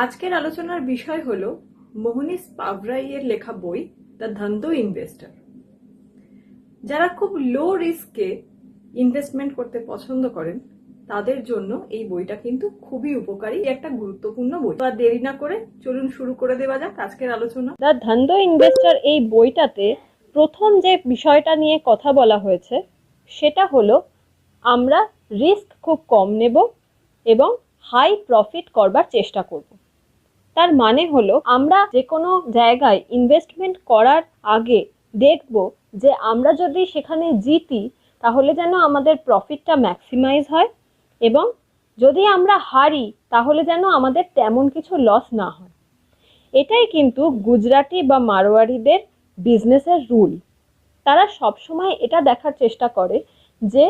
আজকের আলোচনার বিষয় হলো মোহনীশ পাভরাইয়ের লেখা বই দ্য ধন্ধো ইনভেস্টর। যারা খুব লো রিস্কে ইনভেস্টমেন্ট করতে পছন্দ করেন তাদের জন্য এই বইটা কিন্তু খুবই উপকারী, একটা গুরুত্বপূর্ণ বই। আর দেরি না করে চলুন শুরু করে দেওয়া যাক আজকের আলোচনা। দ্য ধন্ধো ইনভেস্টর এই বইটাতে প্রথম যে বিষয়টা নিয়ে কথা বলা হয়েছে সেটা হলো আমরা রিস্ক খুব কম নেব এবং হাই প্রফিট করবার চেষ্টা করব। তার মানে হলো আমরা যে কোনো জায়গায় ইনভেস্টমেন্ট করার আগে দেখব যে আমরা যদি সেখানে জিতি তাহলে যেন আমাদের প্রফিটটা ম্যাক্সিমাইজ হয়, এবং যদি আমরা হারি তাহলে যেন আমাদের তেমন কিছু লস না হয়। এটাই কিন্তু গুজরাটি বা মারোয়ারিদের বিজনেসের রুল। তারা সবসময় এটা দেখার চেষ্টা করে যে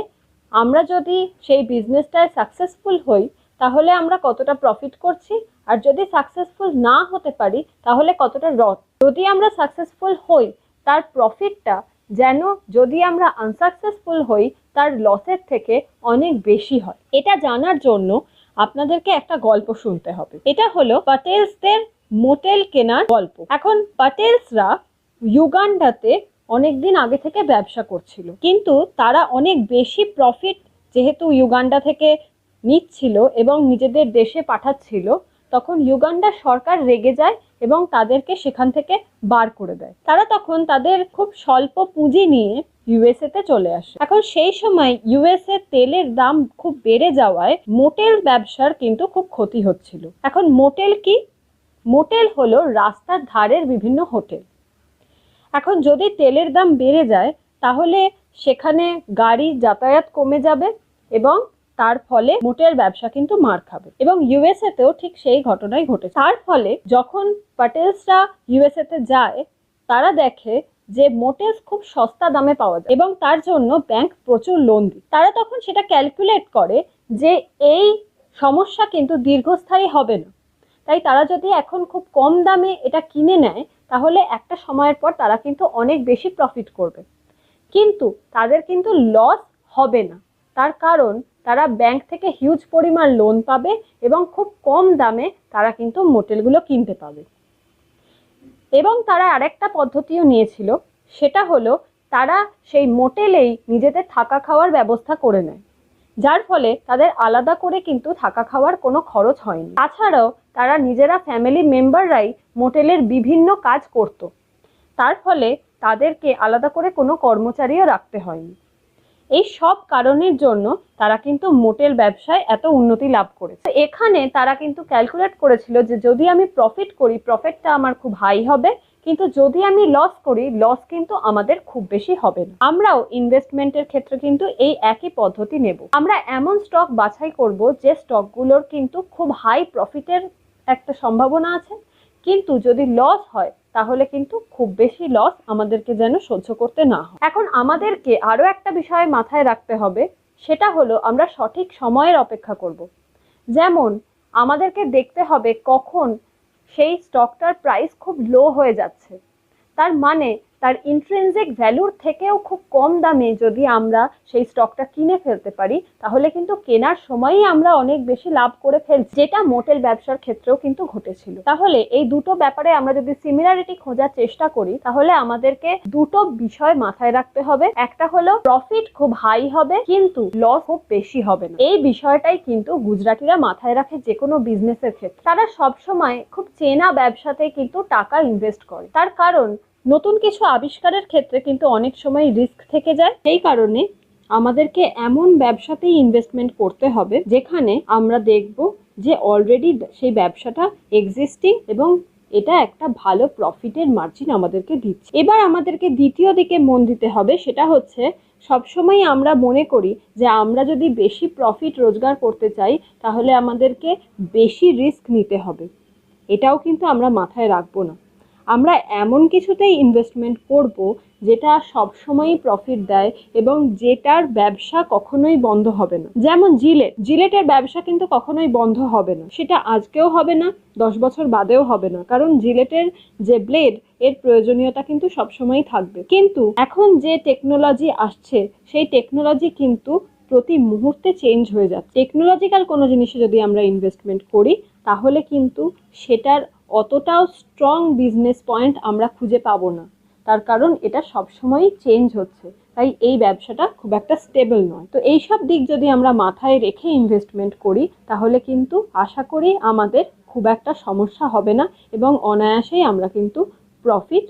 আমরা যদি সেই বিজনেসটায় সাকসেসফুল হই তাহলে আমরা কতটা প্রফিট করছি, আর যদি সাকসেসফুল না হতে পারি তাহলে কতটা লস। যদি আমরা সাকসেসফুল হই তার প্রফিটটা যেন যদি আমরা আনসাকসেসফুল হই তার লসের থেকে অনেক বেশি হয়। এটা জানার জন্য আপনাদেরকে একটা গল্প শুনতে হবে। এটা হলো প্যাটেলসদের মোটেল কেনার গল্প। এখন প্যাটেলসরা ইউগান্ডাতে অনেকদিন আগে থেকে ব্যবসা করছিল, কিন্তু তারা অনেক বেশি প্রফিট যেহেতু ইউগান্ডা থেকে নিচ্ছিল এবং নিজেদের দেশে পাঠাচ্ছিল, তখন ইউগান্ডা সরকার রেগে যায় এবং তাদেরকে সেখান থেকে বার করে দেয়। তারা তখন তাদের খুব স্বল্প পুঁজি নিয়ে ইউএসএ তে চলে আসে। এখন সেই সময় ইউএসএ তেলের দাম খুব বেড়ে যাওয়ায় মোটেল ব্যবসার কিন্তু খুব ক্ষতি হচ্ছিল। এখন মোটেল কি? মোটেল হলো রাস্তার ধারের বিভিন্ন হোটেল। এখন যদি তেলের দাম বেড়ে যায় তাহলে সেখানে গাড়ি যাতায়াত কমে যাবে এবং তার ফলে মোটেল ব্যবসা কিন্তু মার খাবে, এবং ইউএসএ তেও ঠিক সেই ঘটনাই ঘটেছে। তার ফলে যখন প্যাটেলসরা ইউএসএ তে যায় তারা দেখে যে মোটেলস খুব সস্তা দামে পাওয়া যায় এবং তার জন্য ব্যাংক প্রচুর লোন দেয়। তারা তখন সেটা ক্যালকুলেট করে যে এই সমস্যা কিন্তু দীর্ঘস্থায়ী হবে না, তাই তারা যদি এখন খুব কম দামে এটা কিনে নেয় তাহলে একটা সময়ের পর তারা কিন্তু অনেক বেশি প্রফিট করবে, কিন্তু তাদের কিন্তু লস হবে না। তার কারণ তারা ব্যাংক থেকে হিউজ পরিমাণ লোন পাবে এবং খুব কম দামে তারা কিন্তু মোটেলগুলো কিনতে পাবে। এবং তারা আরেকটা পদ্ধতিও নিয়েছিল, সেটা হলো তারা সেই মোটেলেই নিজেদের থাকা খাওয়ার ব্যবস্থা করে নেয়, যার ফলে তাদের আলাদা করে কিন্তু থাকা খাওয়ার কোনো খরচ হয়নি। তাছাড়াও তারা নিজেরা ফ্যামিলি মেম্বাররাই মোটেলের বিভিন্ন কাজ করত, তার ফলে তাদেরকে আলাদা করে কোনো কর্মচারীও রাখতে হয়নি। এই সব কারণের জন্য তারা কিন্তু মোটেল ব্যবসায় এত উন্নতি লাভ করেছে। এখানে তারা কিন্তু ক্যালকুলেট করেছিল যে যদি আমি প্রফিট করি প্রফিটটা আমার খুব হাই হবে, কিন্তু যদি আমি লস করি লস কিন্তু আমাদের খুব বেশি হবে না। আমরাও ইনভেস্টমেন্টের ক্ষেত্রে কিন্তু এই একই পদ্ধতি নেব। আমরা এমন স্টক বাছাই করব যে স্টকগুলোর কিন্তু খুব হাই প্রফিটের একটা সম্ভাবনা আছে, কিন্তু যদি লস হয় তাহলে কিন্তু খুব বেশি লস আমাদেরকে যেন সহ্য করতে না হয়। এখন আমাদেরকে আরো একটা বিষয় মাথায় রাখতে হবে, সেটা হলো আমরা সঠিক সময়ের অপেক্ষা করব। যেমন আমাদেরকে দেখতে হবে কখন সেই স্টকটার প্রাইস খুব লো হয়ে যাচ্ছে, তার মানে তার ইন্ট্রিনসিক ভ্যালুর থেকেও খুব কম দামে যদি আমরা সেই স্টকটা কিনে ফেলতে পারি তাহলে কিন্তু কেনার সময়ই আমরা অনেক বেশি লাভ করে ফেলছি, যেটা মোটেল ব্যবসার ক্ষেত্রেও কিন্তু ঘটেছিল। তাহলে এই দুটো ব্যাপারে আমরা যদি সিমিলারিটি খোঁজার চেষ্টা করি তাহলে আমাদেরকে দুটো বিষয় মাথায় রাখতে হবে। একটা হলো প্রফিট খুব হাই হবে কিন্তু লস খুব বেশি হবে না। এই বিষয়টাই কিন্তু গুজরাটিরা মাথায় রাখে যে কোনো বিজনেসের ক্ষেত্রে। তারা সবসময় খুব চেনা ব্যবসাতে কিন্তু টাকা ইনভেস্ট করে, তার কারণ নতুন কিছু আবিষ্কারের ক্ষেত্রে কিন্তু অনেক সময় রিস্ক থেকে যায়। সেই কারণে আমাদেরকে এমন ব্যবসাতেই ইনভেস্টমেন্ট করতে হবে যেখানে আমরা দেখব যে অলরেডি সেই ব্যবসাটা এক্সিস্টিং এবং এটা একটা ভালো প্রফিটের মার্জিন আমাদেরকে দিচ্ছে। এবার আমাদেরকে দ্বিতীয় দিকে মন দিতে হবে, সেটা হচ্ছে সবসময় আমরা মনে করি যে আমরা যদি বেশি প্রফিট রোজগার করতে চাই তাহলে আমাদেরকে বেশি রিস্ক নিতে হবে। এটাও কিন্তু আমরা মাথায় রাখবো না। আমরা এমন কিছুতেই ইনভেস্টমেন্ট করব যেটা সবসময়ই প্রফিট দেয় এবং যেটার ব্যবসা কখনোই বন্ধ হবে না। যেমন জিলেটের ব্যবসা কিন্তু কখনোই বন্ধ হবে না, সেটা আজকেও হবে না, 10 বছর বাদেও হবে না, কারণ জিলেটের যে ব্লেড এর প্রয়োজনীয়তা কিন্তু সবসময়ই থাকবে। কিন্তু এখন যে টেকনোলজি আসছে সেই টেকনোলজি কিন্তু প্রতি মুহূর্তে চেঞ্জ হয়ে যাচ্ছে। টেকনোলজিক্যাল কোনো জিনিসে যদি আমরা ইনভেস্টমেন্ট করি তাহলে কিন্তু সেটার অতটাও স্ট্রং বিজনেস পয়েন্ট আমরা খুঁজে পাবো না, তার কারণ এটা সবসময়ই চেঞ্জ হচ্ছে, তাই এই ব্যবসাটা খুব একটা স্টেবল নয়। তো এইসব দিক যদি আমরা মাথায় রেখে ইনভেস্টমেন্ট করি তাহলে কিন্তু আশা করি আমাদের খুব একটা সমস্যা হবে না এবং অনায়াসেই আমরা কিন্তু প্রফিট